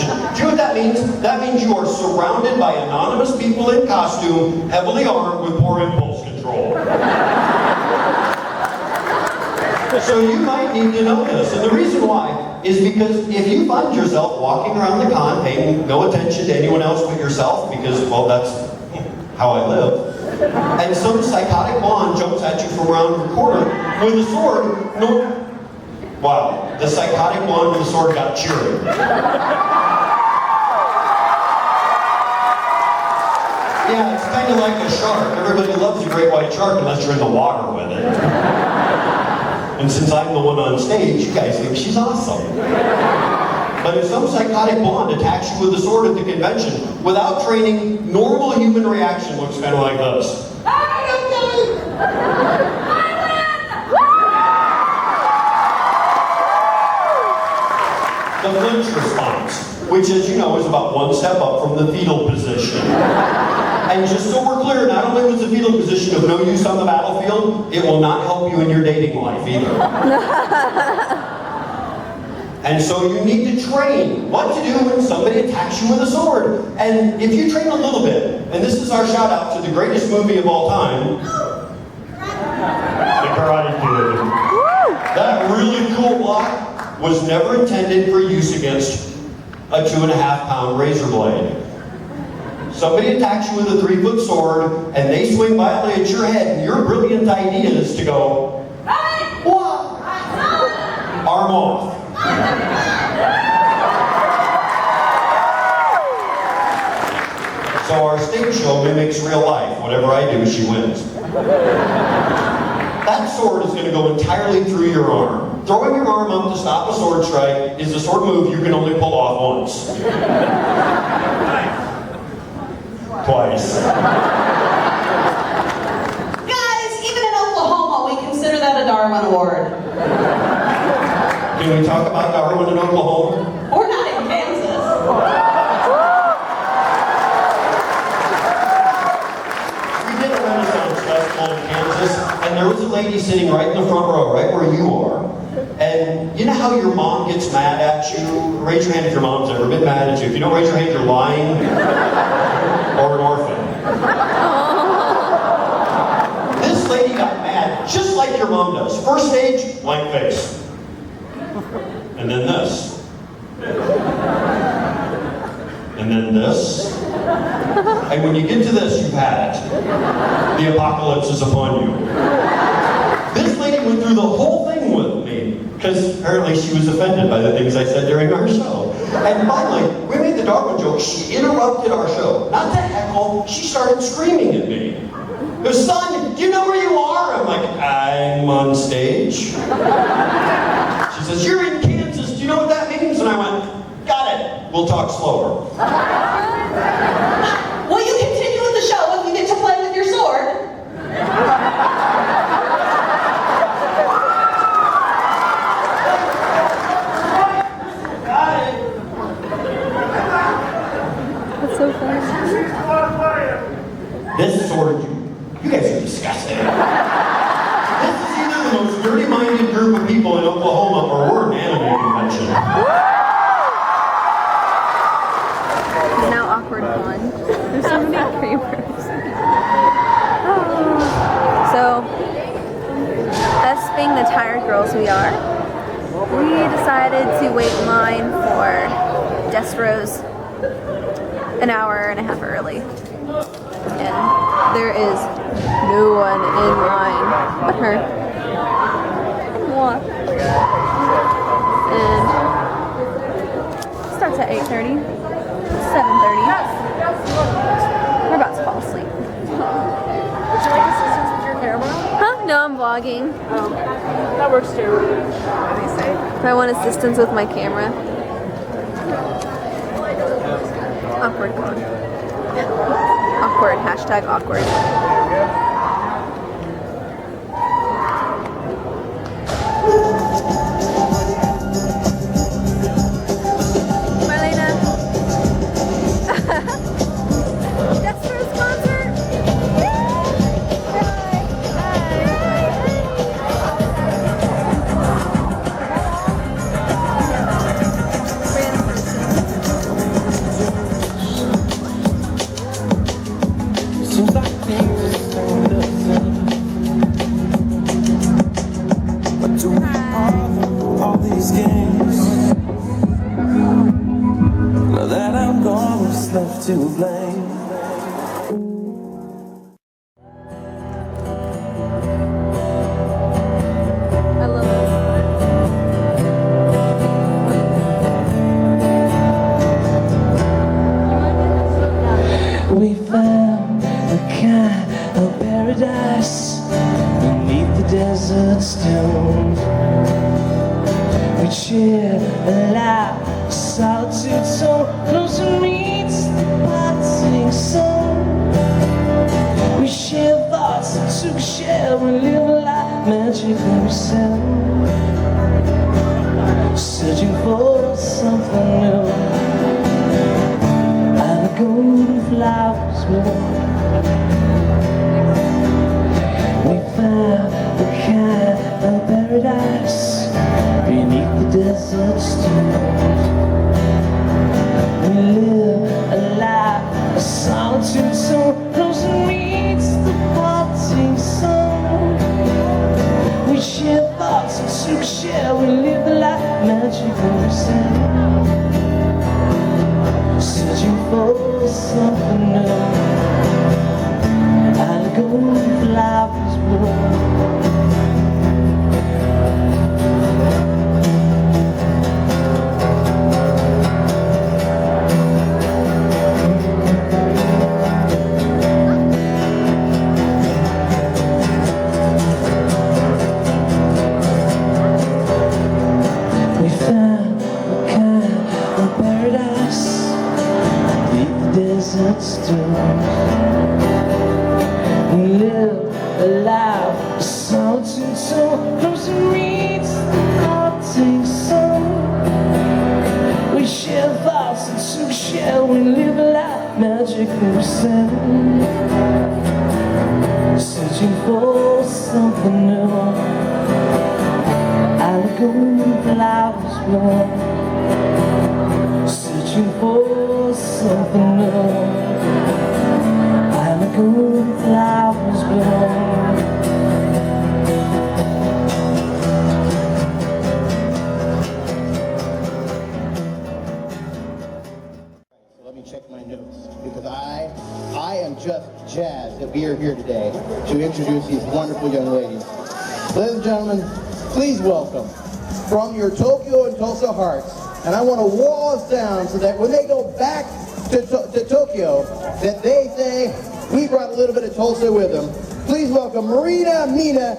convention. Do you know what that means? That means you are surrounded by anonymous people in costume, heavily armed with poor impulse control. So you might need to know this. And the reason why is because if you find yourself walking around the con paying no attention to anyone else but yourself, because, well, that's how I live, and some psychotic blonde jumps at you from around the corner with a sword, wow, the psychotic blonde with a sword got cheering. Yeah, it's kind of like a shark. Everybody loves a great white shark unless you're in the water with it. And since I'm the one on stage, you guys think she's awesome. But if some psychotic blonde attacks you with a sword at the convention, without training, normal human reaction looks kind of like this. The flinch response, which, as you know, is about one step up from the fetal position. And just so we're clear, not only was the fetal position of no use on the battlefield, it will not help you in your dating life either. And so you need to train what to do when somebody attacks you with a sword. And if you train a little bit, and this is our shout out to the greatest movie of all time, The Karate Kid. That really cool block was never intended for use against a 2.5-pound razor blade. Somebody attacks you with a 3-foot sword, and they swing violently at your head, and your brilliant idea is to go, what? Arm off. So our stage show mimics real life. Whatever I do, she wins. That sword is going to go entirely through your arm. Throwing your arm up to stop a sword strike is a sword move you can only pull off once. Twice. Guys, even in Oklahoma, we consider that a Darwin Award. Can we talk about Darwin in Oklahoma? We're not in Kansas. We did a Renaissance Festival in Kansas, and there was a lady sitting right in the front row, right where you are. And you know how your mom gets mad at you? Raise your hand if your mom's ever been mad at you. If you don't raise your hand, you're lying. Or an orphan. This lady got mad, just like your mom does. First stage, blank face. And then this. And then this. And when you get to this, you've had it. The apocalypse is upon you. This lady went through the whole thing with me, because apparently she was offended by the things I said during our show. And finally, we made the Darwin joke. She interrupted our show. Not to heckle, she started screaming at me. Goes, son, do you know where you are? I'm like, I'm on stage. She says, you're in Kansas, do you know what that means? And I went, got it, we'll talk slower. Will you continue with the show if you get to play with your sword? That's so funny. This sword, you guys are disgusting. This is either the most dirty-minded group of people in Oklahoma or we're an anime convention. It's now awkward fun. There's so many creepers. So, us being the tired girls we are, we decided to wait in line for Destrose an hour and a half early. And there is no one in line but her. And it starts at 8:30, 7:30. We're about to fall asleep. Would you like assistance with your camera? Huh? No, I'm vlogging. That works too. What do you say? If I want assistance with my camera. Awkward con. Awkward. Hashtag awkward. Marlena. Destrose concert. Random person. who's left to blame? I love it. We found a kind of paradise beneath the desert stones. We share a life of solitude so close to meets the passing sun. We share thoughts that took share. We live a life magically sound, searching for something new. And the golden flowers bloom. We found the kind of paradise beneath the desert stones. We live a life of solitude so close to meets the parting sun. We share thoughts and took share. We live a life magical sound, searching for something new. And the golden flowers bloom. We found a kind of paradise beneath the desert stones. We live a life of solitude so close to meets the parting sun. We share thoughts and took share. We live a life magically sound, searching for something new. And the golden flowers bloom, searching for something new. And the golden flowers bloom. Let me check my notes, because I am just jazzed that we are here today to introduce these wonderful young ladies. Ladies and gentlemen, please welcome from your Tokyo and Tulsa hearts, and I want to wall us down so that when they go back to Tokyo, that they say, we brought a little bit of Tulsa with them. Please welcome Marina, Mina,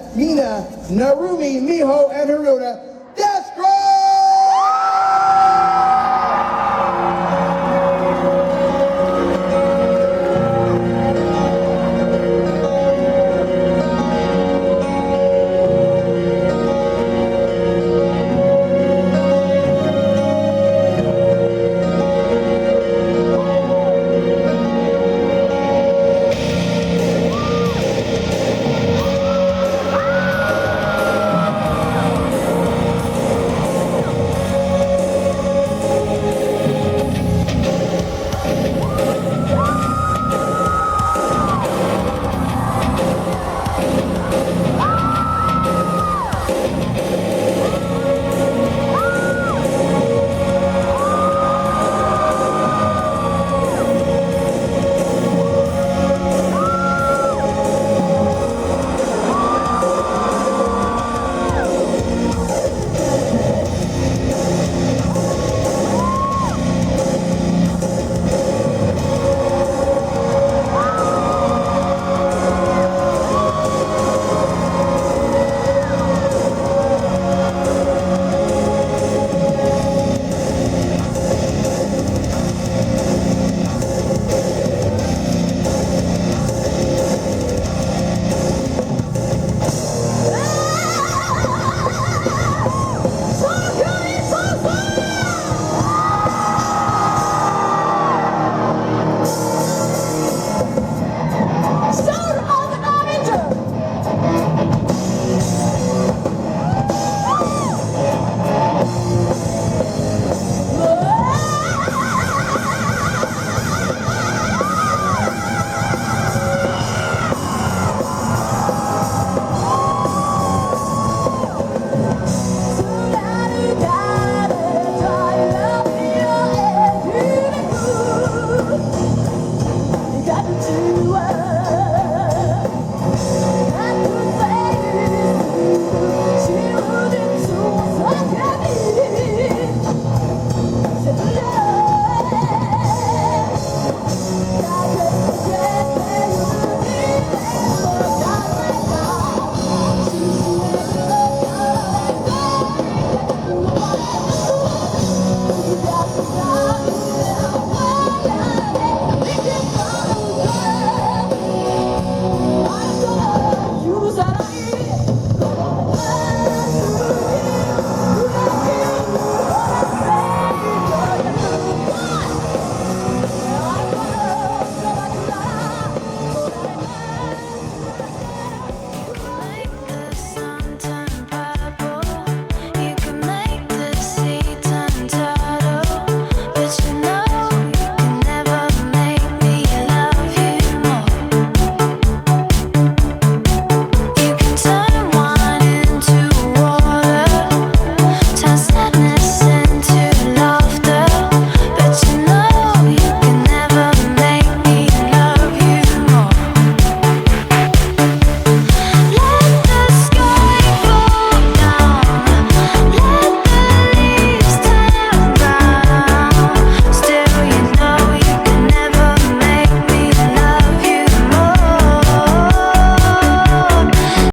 Narumi, Miho, and Haruna